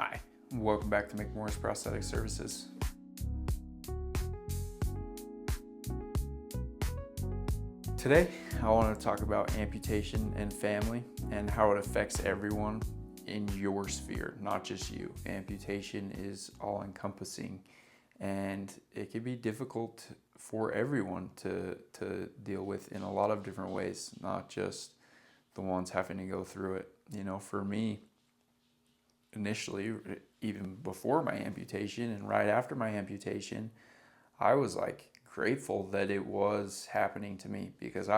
Hi, welcome back to McMorris Prosthetic Services. Today, I want to talk about amputation and family and how it affects everyone in your sphere, not just you. Amputation is all-encompassing, and it can be difficult for everyone to deal with in a lot of different ways, not just the ones having to go through it. For me, initially, even before my amputation and right after my amputation, I was like grateful that it was happening to me, because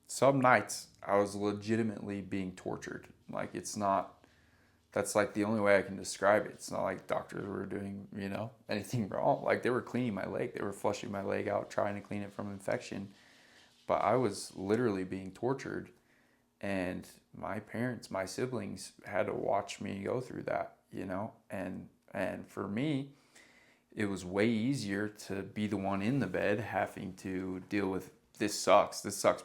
some nights I was legitimately being tortured. Like, that's like the only way I can describe it. It's not like doctors were doing, anything wrong. Like, they were cleaning my leg, they were flushing my leg out, trying to clean it from infection. But I was literally being tortured, and my parents, my siblings had to watch me go through that, and for me, it was way easier to be the one in the bed having to deal with this sucks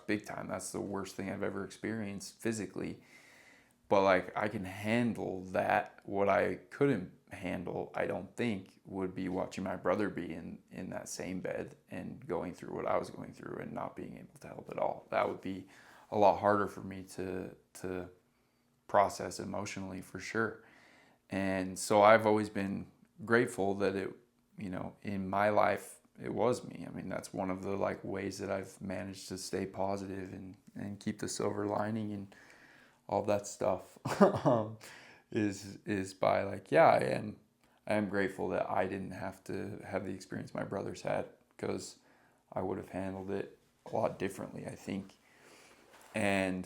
big time. That's the worst thing I've ever experienced physically. But like, I can handle that. What I couldn't handle, I don't think, would be watching my brother be in that same bed and going through what I was going through and not being able to help at all. That would be a lot harder for me to process emotionally, for sure. And so I've always been grateful that in my life, it was me. I mean, that's one of the like ways that I've managed to stay positive and keep the silver lining and all that stuff. Is by like, yeah, I am grateful that I didn't have to have the experience my brothers had, because I would have handled it a lot differently, I think. And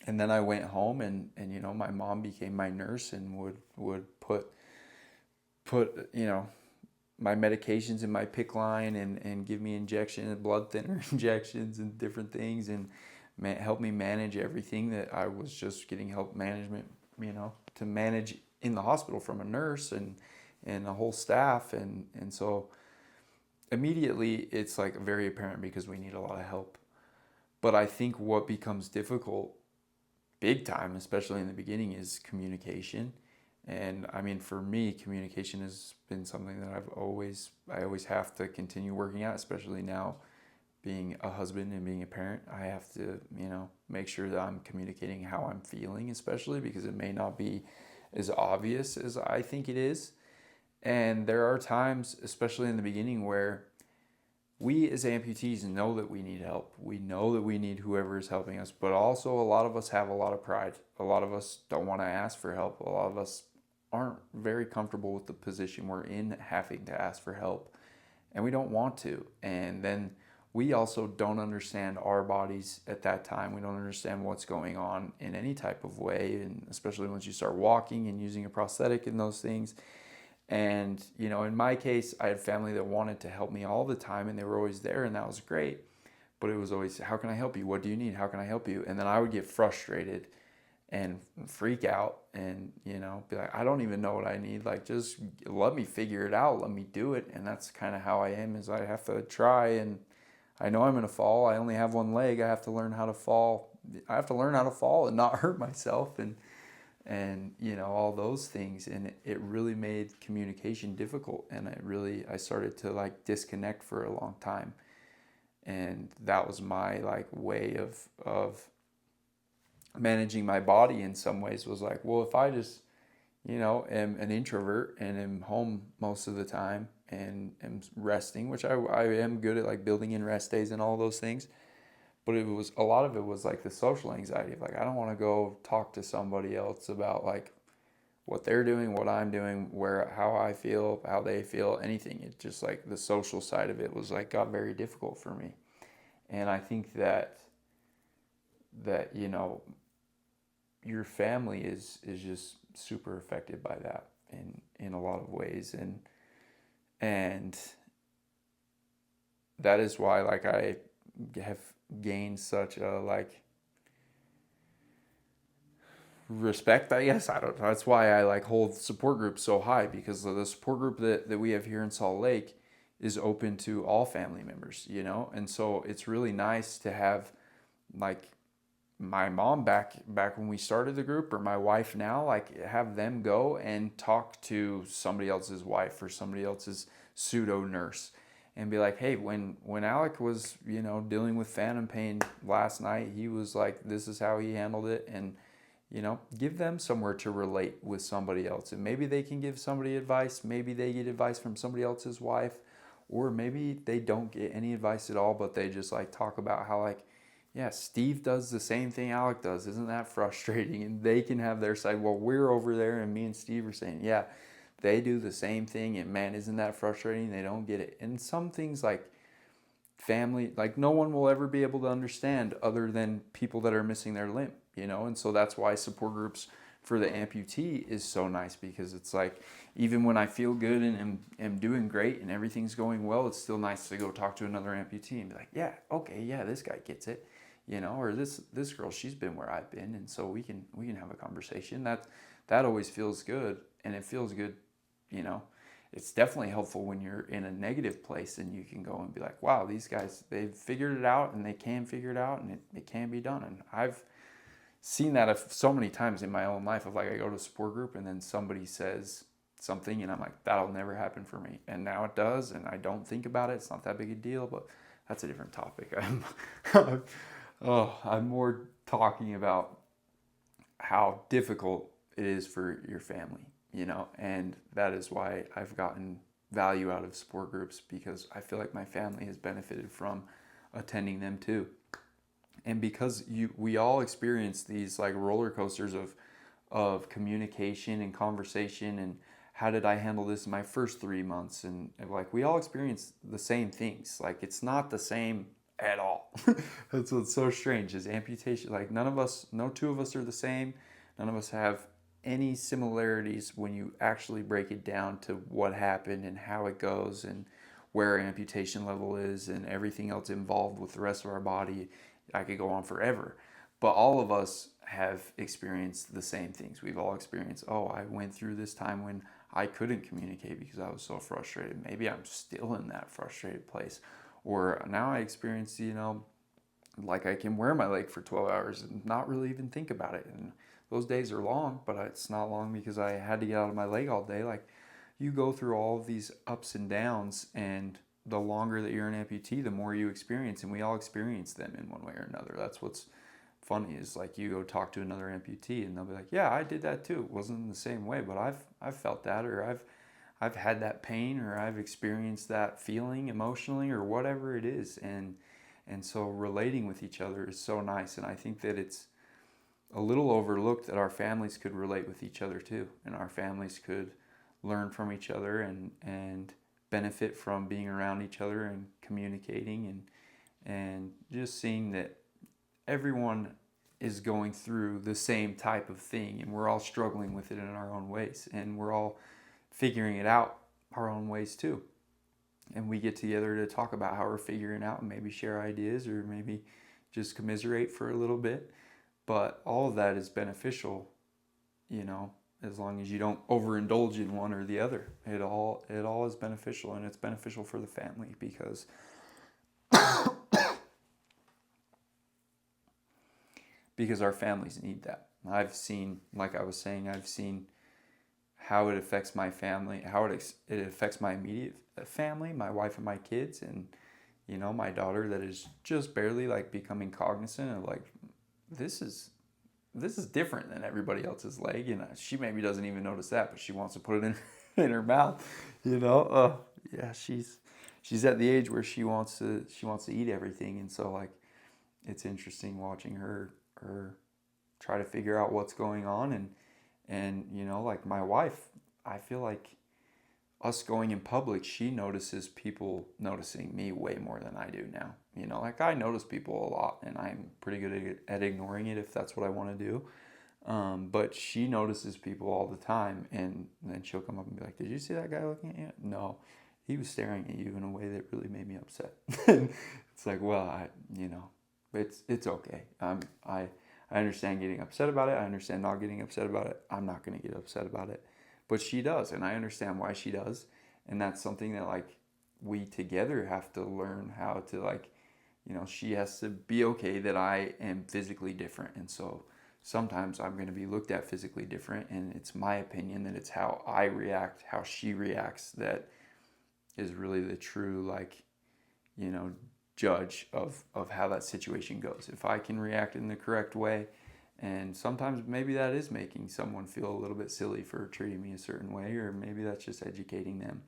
then I went home, and my mom became my nurse and would put my medications in my PICC line and give me injections, blood thinner injections and different things, and help me manage everything that I was just getting help management, to manage in the hospital from a nurse and a whole staff. And so immediately it's like very apparent, because we need a lot of help. But I think what becomes difficult big time, especially in the beginning, is communication. And I mean, for me, communication has been something that I always have to continue working at, especially now being a husband and being a parent. I have to, make sure that I'm communicating how I'm feeling, especially because it may not be as obvious as I think it is. And there are times, especially in the beginning, where we as amputees know that we need help. We know that we need whoever is helping us, but also a lot of us have a lot of pride. A lot of us don't want to ask for help. A lot of us aren't very comfortable with the position we're in, having to ask for help, and we don't want to. And then we also don't understand our bodies at that time. We don't understand what's going on in any type of way, and especially once you start walking and using a prosthetic and those things. And, in my case, I had family that wanted to help me all the time, and they were always there, and that was great. But it was always, how can I help you? What do you need? How can I help you? And then I would get frustrated and freak out and, be like, I don't even know what I need. Like, just let me figure it out. Let me do it. And that's kind of how I am, is I have to try, and I know I'm going to fall. I only have one leg. I have to learn how to fall. I have to learn how to fall and not hurt myself. And all those things. And it really made communication difficult, and I started to like disconnect for a long time. And that was my like way of managing my body in some ways, was like, well, if I just am an introvert and am home most of the time and am resting, which I am good at, like building in rest days and all those things. But a lot of it was like the social anxiety of like, I don't want to go talk to somebody else about like what they're doing, what I'm doing, how I feel, how they feel, anything. It just like the social side of it was like, got very difficult for me. And I think that your family is just super affected by that in a lot of ways. And that is why like I have gained such a like respect, I guess. I don't know. That's why I like hold support groups so high, because the support group that we have here in Salt Lake is open to all family members, And so it's really nice to have like my mom back when we started the group, or my wife now, like have them go and talk to somebody else's wife or somebody else's pseudo nurse and be like, hey, when Alec was, dealing with phantom pain last night, he was like, this is how he handled it. And give them somewhere to relate with somebody else, and maybe they can give somebody advice. Maybe they get advice from somebody else's wife, or maybe they don't get any advice at all, but they just like talk about how, like, yeah, Steve does the same thing Alec does. Isn't that frustrating? And they can have their side. Well, we're over there, and me and Steve are saying, yeah, they do the same thing, and man, isn't that frustrating? They don't get it. And some things like family, like no one will ever be able to understand other than people that are missing their limb, and so that's why support groups for the amputee is so nice, because it's like, even when I feel good and am doing great and everything's going well, it's still nice to go talk to another amputee and be like, yeah, okay, yeah, this guy gets it, or this girl, she's been where I've been, and so we can have a conversation. That always feels good, and it feels good, It's definitely helpful when you're in a negative place and you can go and be like, wow, these guys, they've figured it out, and they can figure it out, and it can be done. And I've seen that so many times in my own life, of like, I go to a support group and then somebody says something and I'm like, that'll never happen for me. And now it does, and I don't think about it. It's not that big a deal, but that's a different topic. I'm more talking about how difficult it is for your family, and that is why I've gotten value out of support groups, because I feel like my family has benefited from attending them too. And because we all experience these like roller coasters of communication and conversation, and how did I handle this in my first 3 months, and like we all experience the same things. Like, it's not the same at all. That's what's so strange, is amputation. Like, no two of us are the same. None of us have any similarities when you actually break it down to what happened and how it goes and where our amputation level is and everything else involved with the rest of our body. I could go on forever, but all of us have experienced the same things. We've all experienced, oh, I went through this time when I couldn't communicate because I was so frustrated. Maybe I'm still in that frustrated place. Or now I experience, like I can wear my leg for 12 hours and not really even think about it. And those days are long, but it's not long because I had to get out of my leg all day. Like, you go through all of these ups and downs, and the longer that you're an amputee, the more you experience, and we all experience them in one way or another. That's what's funny, is like, you go talk to another amputee and they'll be like, yeah, I did that too. It wasn't in the same way, but I've felt that, or I've had that pain, or I've experienced that feeling emotionally, or whatever it is. And so relating with each other is so nice. And I think that it's a little overlooked that our families could relate with each other too, and our families could learn from each other and benefit from being around each other and communicating, and just seeing that everyone is going through the same type of thing, and we're all struggling with it in our own ways, and we're all figuring it out our own ways too. And we get together to talk about how we're figuring out, and maybe share ideas, or maybe just commiserate for a little bit. But all of that is beneficial, as long as you don't overindulge in one or the other. It all is beneficial, and it's beneficial for the family, because our families need that. I've seen, like I was saying, how it affects my family, how it affects my immediate family, my wife and my kids, and my daughter that is just barely like becoming cognizant of like, this is different than everybody else's leg. She maybe doesn't even notice that, but she wants to put it in her mouth. Yeah, she's at the age where she wants to eat everything, and so like, it's interesting watching her try to figure out what's going on, and like my wife, I feel like us going in public, she notices people noticing me way more than I do now. Like, I notice people a lot, and I'm pretty good at ignoring it if that's what I want to do. But she notices people all the time, and then she'll come up and be like, did you see that guy looking at you? No, he was staring at you in a way that really made me upset. It's like, well, it's okay. I understand getting upset about it. I understand not getting upset about it. I'm not going to get upset about it. But she does, and I understand why she does. And that's something that, like, we together have to learn how to, like, she has to be okay that I am physically different. And so sometimes I'm going to be looked at physically different, and it's my opinion that it's how I react, how she reacts, that is really the true, like, judge of how that situation goes. If I can react in the correct way, and sometimes maybe that is making someone feel a little bit silly for treating me a certain way, or maybe that's just educating them.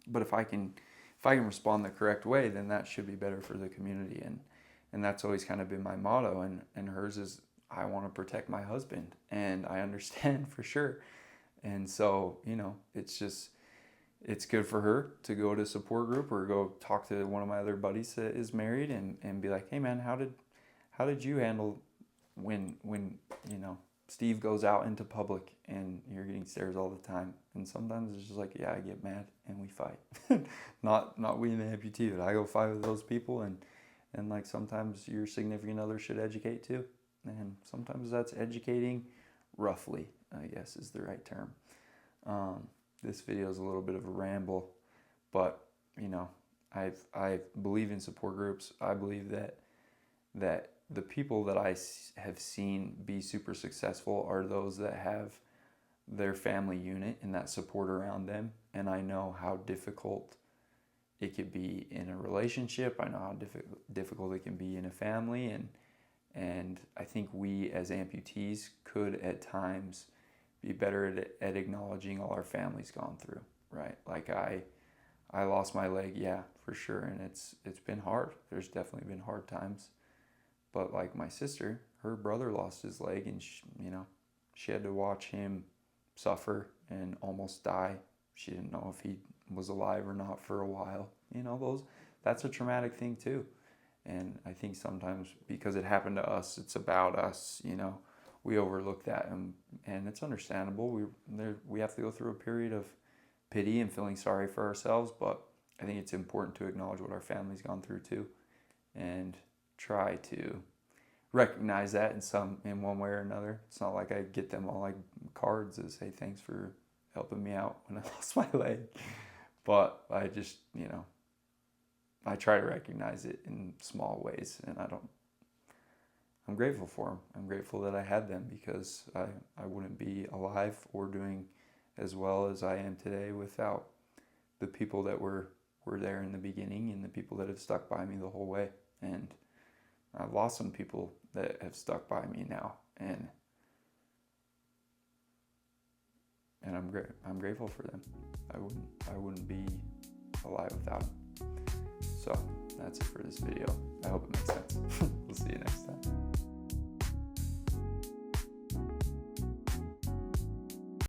But if I can respond the correct way, then that should be better for the community. And that's always kind of been my motto, and hers is, I want to protect my husband, and I understand for sure. And so, it's good for her to go to a support group or go talk to one of my other buddies that is married, and be like, hey man, how did you handle when Steve goes out into public and you're getting stares all the time? And sometimes it's just like, yeah, I get mad and we fight. not we in the amputee, but I go fight with those people, and like sometimes your significant other should educate too. And sometimes that's educating roughly, I guess is the right term. This video is a little bit of a ramble, but I believe in support groups. I believe that the people that I have seen be super successful are those that have their family unit and that support around them. And I know how difficult it could be in a relationship. I know how difficult it can be in a family, and I think we as amputees could at times be better at acknowledging all our family's gone through, right? Like I lost my leg, yeah, for sure, and it's been hard. There's definitely been hard times. But like my sister, her brother lost his leg, and she had to watch him suffer and almost die. She didn't know if he was alive or not for a while. That's a traumatic thing too. And I think sometimes because it happened to us, it's about us, we overlook that, and it's understandable. We have to go through a period of pity and feeling sorry for ourselves, but I think it's important to acknowledge what our family's gone through too, and try to recognize that in one way or another. It's not like I get them all like cards that say thanks for helping me out when I lost my leg, but I just I try to recognize it in small ways, and I'm grateful for them. I'm grateful that I had them, because I wouldn't be alive or doing as well as I am today without the people that were there in the beginning, and the people that have stuck by me the whole way. And I've lost some people that have stuck by me now, and I'm grateful for them. I wouldn't be alive without them. So that's it for this video. I hope it makes sense. We'll see you next time.